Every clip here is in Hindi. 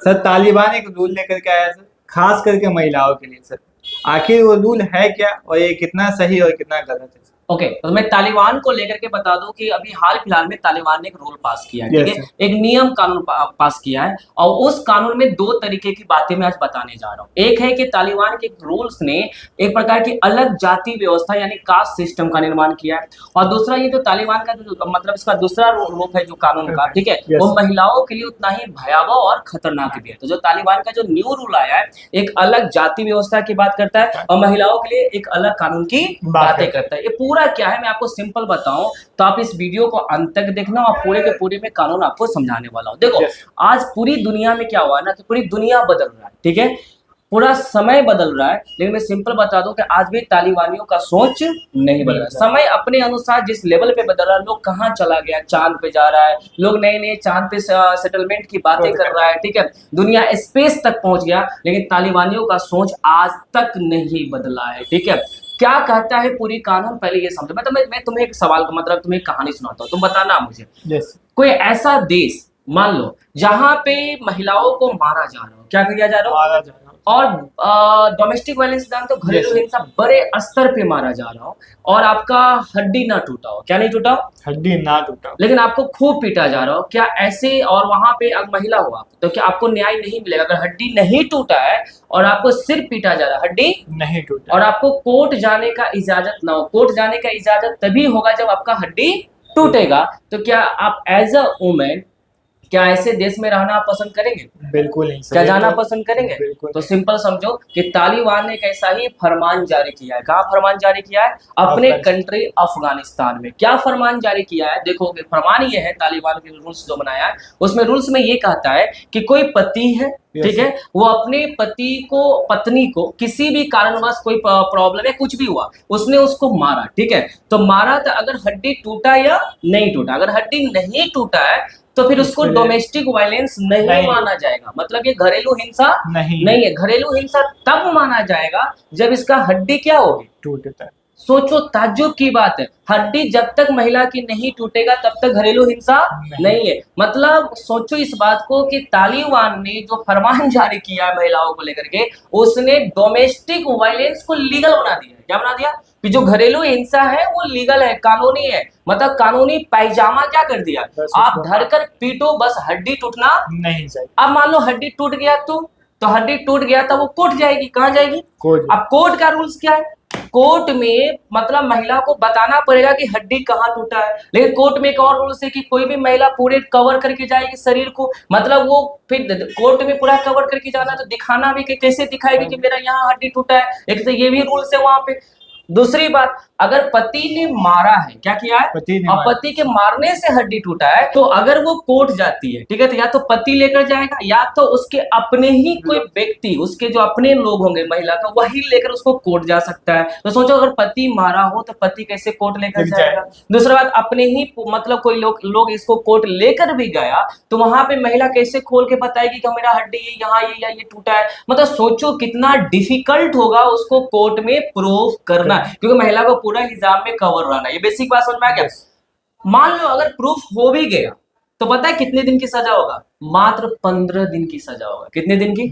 सर तालिबान एक रूल लेकर के आया सर, खास करके महिलाओं के लिए सर। आखिर वो रूल है क्या और ये कितना सही और कितना गलत है? ओके तो मैं तालिबान को लेकर के बता दूं कि अभी हाल फिलहाल में तालिबान ने एक रूल पास किया है, ठीक यस है, सर। एक नियम कानून पास किया है। और उस कानून में दो तरीके की बातें मैं आज बताने जा रहा हूँ। एक है कि तालिबान के रूल्स ने एक प्रकार की अलग जाति व्यवस्था यानी कास्ट सिस्टम का निर्माण किया है। और दूसरा ये जो तालिबान का जो मतलब इसका दूसरा रूप है जो कानून का, ठीक है, यस वो महिलाओं के लिए उतना ही भयावह और खतरनाक भी है। तो जो तालिबान का जो न्यू रूल आया है, एक अलग जाति व्यवस्था की बात करता है और महिलाओं के लिए एक अलग कानून की बातें करता है। ये पूरा क्या है मैं आपको सिंपल बताऊं तो आप इस वीडियो को अंत तक देखना और पूरे के पूरे में कानून आपको समझाने वाला हूं। देखो यस आज पूरी दुनिया में क्या हुआ है ना कि पूरी दुनिया बदल रहा है, ठीक है, पूरा समय बदल रहा है। लेकिन मैं सिंपल बता दूं कि आज भी तालिबानियों का सोच नहीं बदल रहा है। समय अपने अनुसार जिस लेवल पे बदल रहा है, लोग कहाँ चला गया, चांद पे जा रहा है, लोग नए नए चांद पे सेटलमेंट की बातें कर रहा है, ठीक है, दुनिया स्पेस तक पहुंच गया। लेकिन तालिबानियों का सोच आज तक नहीं बदला है, ठीक है। क्या कहता है पूरी कानून, पहले ये समझो। मैं तुम्हें एक सवाल मतलब तुम्हें एक कहानी सुनाता हूँ, तुम बताना मुझे। यस कोई ऐसा देश मान लो जहां पे महिलाओं को मारा जा रहा हो, क्या किया जा रहा हो, मारा जा रहा और डोमेस्टिक वायलेंस दान तो घरेलू Yes. हिंसा बड़े स्तर पे मारा जा रहा हो, और आपका हड्डी ना टूटा हो, क्या नहीं टूटा हो, हड्डी ना टूटा। लेकिन आपको खूब पीटा जा रहा हो, क्या ऐसे, और वहां पे अगर महिला हुआ तो क्या आपको न्याय नहीं मिलेगा? अगर हड्डी नहीं टूटा है और आपको सिर्फ पीटा जा रहा है, हड्डी नहीं टूटा और आपको कोर्ट जाने का इजाजत ना हो, कोर्ट जाने का इजाजत तभी होगा जब आपका हड्डी टूटेगा, तो क्या आप एज अ वुमेन क्या ऐसे देश में रहना पसंद करेंगे? बिल्कुल नहीं सर, क्या ये जाना तो पसंद करेंगे? बिल्कुल तो नहीं। सिंपल समझो कि तालिबान ने एक ऐसा ही फरमान जारी किया है। कहाँ फरमान जारी किया है? अपने अफगानिस्तान। कंट्री अफगानिस्तान में। क्या फरमान जारी किया है? देखो कि फरमान ये है, तालिबान के रूल्स जो बनाया है उसमें रूल्स में ये कहता है कि कोई पति है, ठीक है, वो अपने पति को, पत्नी को किसी भी कारणवश कोई प्रॉब्लम है, कुछ भी हुआ, उसने उसको मारा, ठीक है, तो मारा तो अगर हड्डी टूटा या नहीं टूटा, अगर हड्डी नहीं टूटा है तो फिर उसको इसके लिए डोमेस्टिक वायलेंस नहीं माना जाएगा। मतलब ये घरेलू हिंसा नहीं नहीं है। घरेलू हिंसा तब माना जाएगा जब इसका हड्डी क्या होगी, टूटता है। सोचो ताज्जुब की बात है, हड्डी जब तक महिला की नहीं टूटेगा तब तक घरेलू हिंसा नहीं है। मतलब सोचो इस बात को कि तालिबान ने जो फरमान जारी किया है महिलाओं को लेकर के, उसने डोमेस्टिक वायलेंस को लीगल बना दिया। क्या बना दिया कि जो घरेलू हिंसा है वो लीगल है, कानूनी है। मतलब कानूनी पायजामा क्या कर दिया, आप धरकर पीटो, बस हड्डी टूटना नहीं चाहिए। अब मान लो हड्डी टूट गया तो हड्डी टूट गया तो वो कोर्ट जाएगी, कहाँ जाएगी, कोर्ट। अब कोर्ट का रूल्स क्या है, कोर्ट में मतलब महिला को बताना पड़ेगा कि हड्डी कहाँ टूटा है। लेकिन कोर्ट में एक और रूल्स है कि कोई भी महिला पूरे कवर करके जाएगी शरीर को, मतलब वो फिर कोर्ट में पूरा कवर करके जाना, तो दिखाना भी कि कैसे दिखाएगी कि मेरा यहाँ हड्डी टूटा है, एक तो ये भी रूल्स है वहां पे। दूसरी बात, अगर पति ने मारा है, क्या किया है, और पति के मारने से हड्डी टूटा है, तो अगर वो कोर्ट जाती है, ठीक है, तो या तो पति लेकर जाएगा या तो उसके अपने ही कोई व्यक्ति, उसके जो अपने लोग होंगे महिला का, वही लेकर उसको कोर्ट जा सकता है। तो सोचो अगर पति मारा हो तो पति कैसे कोर्ट लेकर जाएगा। दूसरा बात, अपने ही मतलब कोई लोग इसको कोर्ट लेकर भी गया तो वहां पे महिला कैसे खोल के बताएगी कि मेरा हड्डी यहाँ ये या ये टूटा है। मतलब सोचो कितना डिफिकल्ट होगा उसको कोर्ट में प्रूव करना, क्योंकि महिला को पूरा हिजाब में कवर रहना। ये बेसिक बात समझ में आ गया। मान लो अगर प्रूफ हो भी गया तो पता है कितने दिन की सजा होगा, मात्र 15 दिन की सजा होगा। कितने दिन की?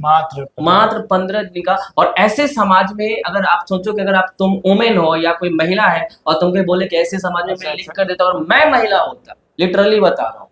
मात्र 15 दिन का। और ऐसे समाज में अगर आप सोचो कि अगर आप तुम वुमेन हो या कोई महिला है और तुमको बोले कि ऐसे समाज में मैं लिख कर देता और मैं महिला होता, लिटरली बता रहा हूं,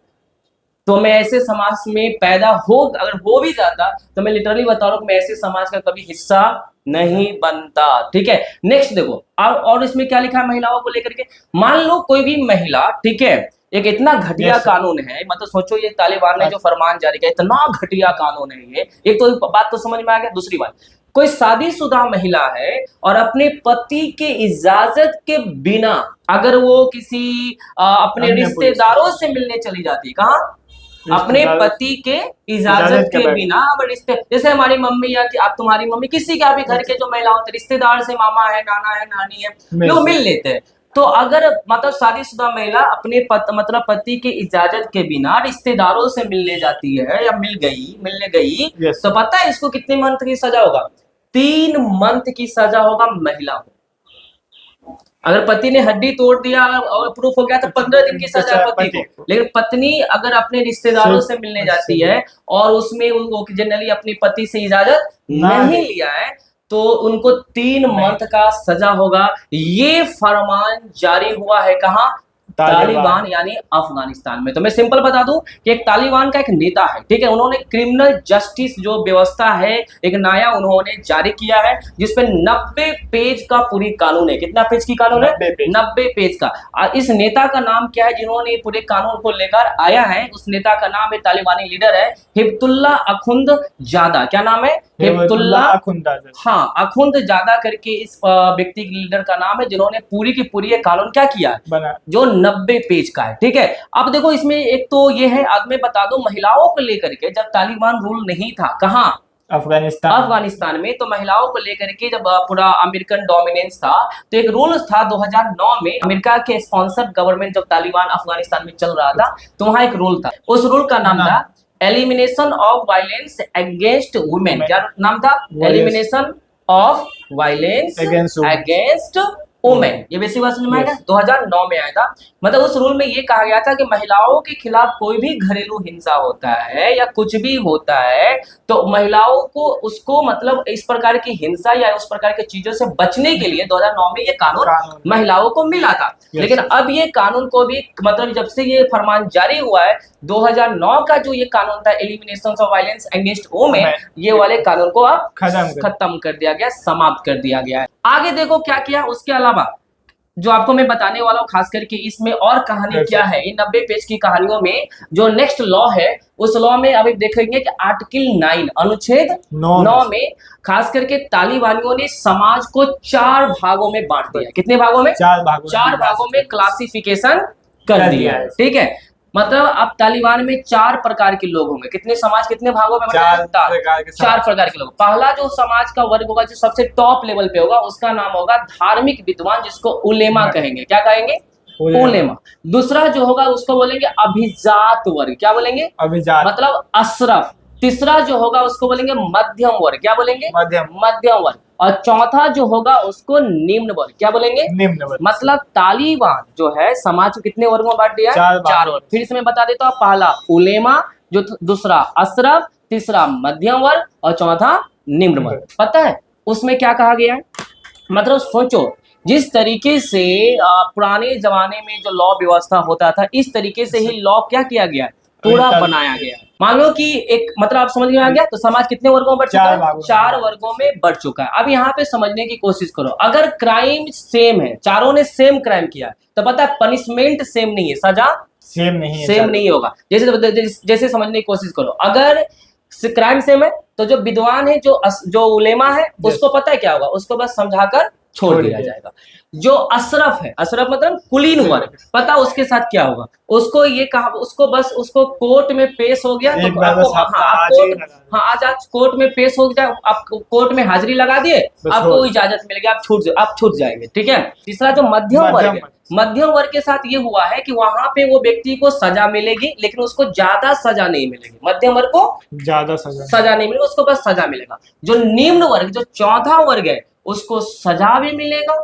तो मैं ऐसे समाज में पैदा हो, अगर हो भी जाता तो मैं लिटरली बता रहा हूं मैं ऐसे समाज का कभी हिस्सा नहीं बनता, ठीक है। नेक्स्ट देखो, और इसमें क्या लिखा है महिलाओं को लेकर के। मान लो कोई भी महिला, ठीक है, एक इतना घटिया कानून है, मतलब सोचो ये तालिबान ने जो फरमान जारी किया, इतना घटिया कानून है ये। एक तो बात तो समझ में आ गया। दूसरी बात, कोई शादीशुदा महिला है और अपने पति के इजाजत के बिना अगर वो किसी अपने रिश्तेदारों से मिलने चली जाती है, कहाँ, अपने पति के इजाजत के बिना, अब रिश्ते, जैसे हमारी मम्मी या कि आप तुम्हारी मम्मी, किसी का भी घर के जो महिला होते रिश्तेदार से, मामा है, नाना है, नानी है, लोग मिल लेते हैं। तो अगर मतलब शादीशुदा महिला अपने मतलब पति के इजाजत के बिना रिश्तेदारों से मिलने जाती है या मिलने गई तो पता है इसको कितने मंथ की सजा होगा? 3 मंथ की सजा होगा महिला को। अगर पति ने हड्डी तोड़ दिया और प्रूफ हो गया तो 15 दिन की सजा है पति पति को। लेकिन पत्नी अगर अपने रिश्तेदारों से मिलने जाती है और उसमें वो जनरली अपने पति से इजाजत नहीं लिया है तो उनको 3 मंथ का सजा होगा। ये फरमान जारी हुआ है कहाँ? तालिबान यानी अफगानिस्तान में। तो मैं सिंपल बता दूं कि एक तालिबान का एक नेता है, ठीक है, उन्होंने क्रिमिनल जस्टिस जो व्यवस्था है एक नया उन्होंने जारी किया है जिसपे 90 पेज का पूरी कानून है। कितना पेज की कानून है? 90 पेज का। इस नेता का नाम क्या है जिन्होंने पूरे कानून को लेकर आया है? उस नेता का नाम है, तालिबानी लीडर है हिब्तुल्ला अखुंदजादा। क्या नाम है? हिब्तुल्ला अखुंदजादा। हाँ, अखुंदजादा करके इस व्यक्ति के लीडर का नाम है जिन्होंने पूरी की पूरी ये कानून क्या किया बना, जो 90 पेज का है, ठीक है। अब देखो इसमें एक तो ये है, अब मैं बता दूं महिलाओं को लेकर के जब तालिबान रूल नहीं था, कहाँ? अफगानिस्तान में, तो महिलाओं को लेकर के जब पूरा अमेरिकन डोमिनेंस था तो एक रूल था 2009 में, अमेरिका के स्पॉन्सर्ड गवर्नमेंट जब तालिबान अफगानिस्तान में चल रहा था तो वहां एक रूल था। उस रूल का नाम था elimination of violence against women. क्या नाम था? Elimination of violence against women. ये बेसिक बात समझ में आएगा। 2009 में आया था। मतलब उस रूल में ये कहा गया था कि महिलाओं के खिलाफ कोई भी घरेलू हिंसा होता है या कुछ भी होता है तो महिलाओं को उसको मतलब इस प्रकार की हिंसा या उस प्रकार की चीजों से बचने के लिए 2009 में ये कानून महिलाओं को मिला था। लेकिन अब ये कानून को भी मतलब जब से ये फरमान जारी हुआ है 2009 का जो ये कानून था elimination of violence against women, ये वाले कानून को अब खत्म कर दिया गया, समाप्त कर दिया गया है। आगे देखो क्या किया उसके अलावा जो आपको मैं बताने वाला हूँ, खास करके इसमें और कहानी क्या है। इन 90 पेज की कहानियों में जो नेक्स्ट लॉ है उस लॉ में अभी देखेंगे कि आर्टिकल 9 अनुच्छेद 9 में खास करके तालिबानियों ने समाज को 4 भागों में बांट दिया। कितने भागों में? 4 भागों में क्लासिफिकेशन कर दिया है, ठीक है। मतलब अब तालिबान में 4 प्रकार के लोग होंगे। कितने समाज कितने भागों में? 4 प्रकार के लोग। पहला जो समाज का वर्ग होगा जो सबसे टॉप लेवल पे होगा उसका नाम होगा धार्मिक विद्वान, जिसको उलेमा कहेंगे। क्या कहेंगे? उलेमा। दूसरा जो होगा उसको बोलेंगे अभिजात वर्ग। क्या बोलेंगे? अभिजात मतलब अशरफ। तीसरा जो होगा उसको बोलेंगे मध्यम वर्ग। क्या बोलेंगे? मध्यम वर्ग। और चौथा जो होगा उसको निम्न वर्ग। क्या बोलेंगे? निम्न वर्ग। मतलब तालिबान जो है समाज को कितने वर्गों में बांट दिया है? 4 वर्ग। फिर से मैं बता देता हूँ, पहला उलेमा, जो दूसरा अशरफ, तीसरा मध्यम वर्ग और चौथा निम्न वर्ग। पता है उसमें क्या कहा गया है? मतलब सोचो जिस तरीके से पुराने जमाने में जो लॉ व्यवस्था होता था इस तरीके से ही लॉ क्या किया गया है? पूरा बनाया गया। मान लो कि एक मतलब आप समझ में आ गया तो समाज कितने वर्गों में बढ़ चुका है? 4 वर्गों में बढ़ चुका है। अब यहाँ पे समझने की कोशिश करो, अगर क्राइम सेम है, चारों ने सेम क्राइम किया तो पता है पनिशमेंट सेम नहीं है, सजा सेम नहीं होगा। जैसे समझने की कोशिश करो, अगर क्राइम सेम है तो जो विद्वान है जो उलेमा है उसको पता है क्या होगा? उसको बस समझाकर छोड़ दिया जाएगा। जो अशरफ है, अशरफ मतलब कुलीन वर्ग, पता उसके साथ क्या होगा? उसको ये कहा, उसको बस उसको कोर्ट में पेश हो गया तो आपको आज कोर्ट में पेश हो गया, आप कोर्ट में हाजिरी लगा दिए, आपको इजाजत मिल गया, आप छूट जाएंगे, ठीक है। तीसरा जो मध्यम वर्ग है, मध्यम वर्ग के साथ ये हुआ है कि वहां पे वो व्यक्ति को सजा मिलेगी लेकिन उसको ज्यादा सजा नहीं मिलेगी। मध्यम वर्ग को ज्यादा सजा नहीं मिलेगी, उसको बस सजा मिलेगा। जो निम्न वर्ग जो चौथा वर्ग है उसको सजा भी मिलेगा,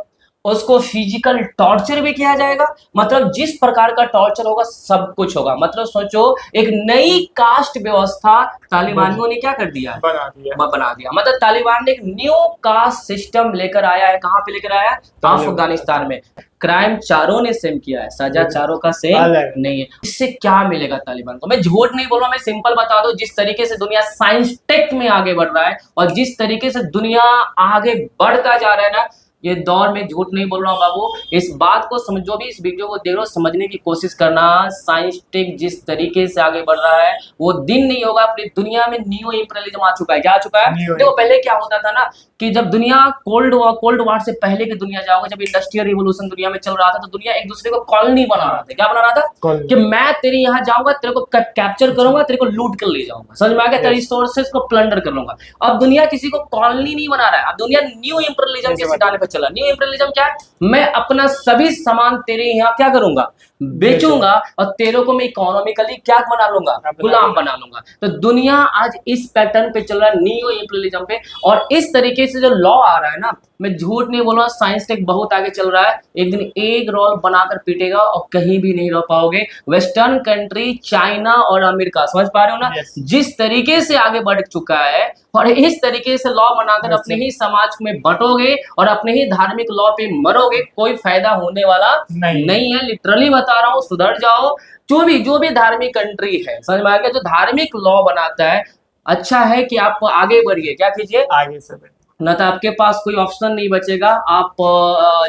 उसको फिजिकल टॉर्चर भी किया जाएगा। मतलब जिस प्रकार का टॉर्चर होगा सब कुछ होगा। मतलब सोचो एक नई कास्ट व्यवस्था तालिबानियों ने क्या कर दिया? बना दिया। मतलब तालिबान ने एक न्यू कास्ट सिस्टम लेकर आया है। कहाँ पे लेकर आया? अफगानिस्तान में। क्राइम चारों ने सेम किया है, सजा चारों का सेम नहीं है। इससे क्या मिलेगा तालिबान को? मैं झूठ नहीं बोल रहा, मैं सिंपल बता दो। जिस तरीके से दुनिया साइंस टेक में आगे बढ़ रहा है और जिस तरीके से दुनिया आगे बढ़ता जा रहा है ना, ये दौर में झूठ नहीं बोल रहा हूँ बाबू। इस बात को समझो, भी इस वीडियो को देख रहे हो, समझने की कोशिश करना। साइंस टेक जिस तरीके से आगे बढ़ रहा है वो दिन नहीं होगा। अपनी दुनिया में न्यू इंपीरियलिज्म आ चुका है। क्या आ चुका है? देखो पहले क्या होता था ना कि जब दुनिया कोल्ड वार से पहले की दुनिया जाओगे, जब इंडस्ट्रियल रिवोल्यूशन दुनिया में चल रहा था तो दुनिया एक दूसरे को कॉलोनी बना रहा था। क्या बना रहा था? कि मैं तेरे यहाँ जाऊंगा, तेरे को कैप्चर करूंगा, तेरे को लूट कर ले जाऊंगा, समझ में आ गया? तेरे रिसोर्सेज को प्लंडर कर लूंगा। अब दुनिया किसी को कॉलोनी नहीं बना रहा है, अब दुनिया न्यू इंपीरियलिज्म के सिद्धांत पर चला। न्यू इंपीरियलिज्म क्या है? मैं अपना सभी सामान तेरे यहाँ क्या करूंगा? बेचूंगा और तेरे को मैं इकोनॉमिकली क्या बना लूंगा? गुलाम बना लूंगा। तो दुनिया आज इस पैटर्न पे चल रहा है, न्यू इंपीरियलिज्म पे। और इस तरीके से जो लॉ आ रहा है ना, मैं झूठ नहीं बोल रहा, साइंस टेक बहुत आगे चल रहा है, एक दिन एग रोल बनाकर पीटेगा और कहीं भी नहीं रह पाओगे। वेस्टर्न कंट्री, चाइना और अमेरिका, समझ पा रहे हो ना, Yes. जिस तरीके से आगे बढ़ चुका है, और इस तरीके से लॉ बनाकर Yes, अपने sir. ही समाज में बंटोगे और अपने ही धार्मिक लॉ पे मरोगे, कोई फायदा होने वाला नहीं है। लिटरली बता रहा हूँ, सुधर जाओ। जो भी धार्मिक कंट्री है, समझ में आ गया, जो धार्मिक लॉ बनाता है, अच्छा है कि आप आगे बढ़िए, क्या कीजिए आगे सर। ना, तो आपके पास कोई ऑप्शन नहीं बचेगा, आप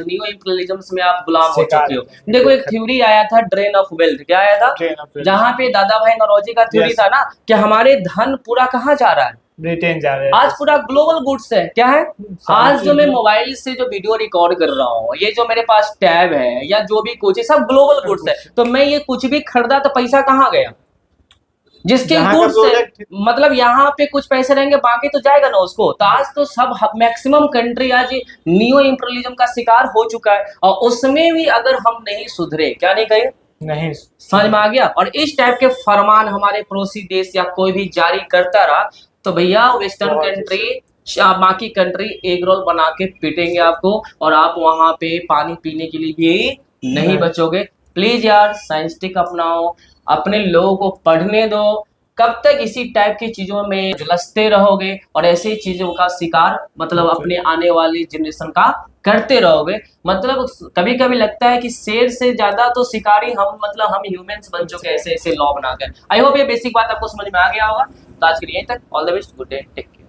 न्यू इंपीरियलिज्म में आप गुलाम हो शिकार चुके हो। हैं। देखो एक थ्योरी आया था, ड्रेन ऑफ वेल्थ, क्या आया था, Train of Wealth. जहां पे दादा भाई नौरोजी का थ्योरी Yes. था ना, कि हमारे धन पूरा कहाँ जा रहा है, ब्रिटेन जा रहे हैं। आज पूरा ग्लोबल गुड्स है, क्या है। आज जो मैं चीज़ें- मोबाइल से जो वीडियो रिकॉर्ड कर रहा हूँ, ये जो मेरे पास टैब है या जो भी कुछ है, सब ग्लोबल गुड्स है। तो मैं ये कुछ भी खरीदा तो पैसा कहाँ गया, जिसके जहाँ का गुड्स है, product- मतलब यहाँ पे कुछ पैसे रहेंगे, बाकी तो जाएगा ना उसको। तो आज तो सब मैक्सिमम कंट्री आज नियो इंपीरियलिज्म का शिकार हो चुका है, और उसमें भी अगर हम नहीं सुधरे, क्या नहीं करें, नहीं समझ में आ गया, और इस टाइप के फरमान हमारे पड़ोसी देश या कोई भी जारी करता रहा, तो भैया वेस्टर्न बहुत कंट्री, बाकी कंट्री एग रोल बना के पीटेंगे आपको, और आप वहां पे पानी पीने के लिए भी नहीं नहीं। बचोगे। प्लीज यार साइंटिस्टिक अपनाओ, अपने लोगों को पढ़ने दो। कब तक इसी टाइप की चीजों में झुलसते रहोगे और ऐसी चीजों का शिकार मतलब अपने आने वाली जनरेशन का करते रहोगे। मतलब कभी कभी लगता है कि शेर से ज्यादा तो शिकारी हम, मतलब हम ह्यूमंस बन चुके हैं ऐसे ऐसे लॉ बनाकर। आई होप ये बेसिक बात आपको समझ में आ गया होगा। तो आज के लिए यहीं तक, all the best, good day, take care.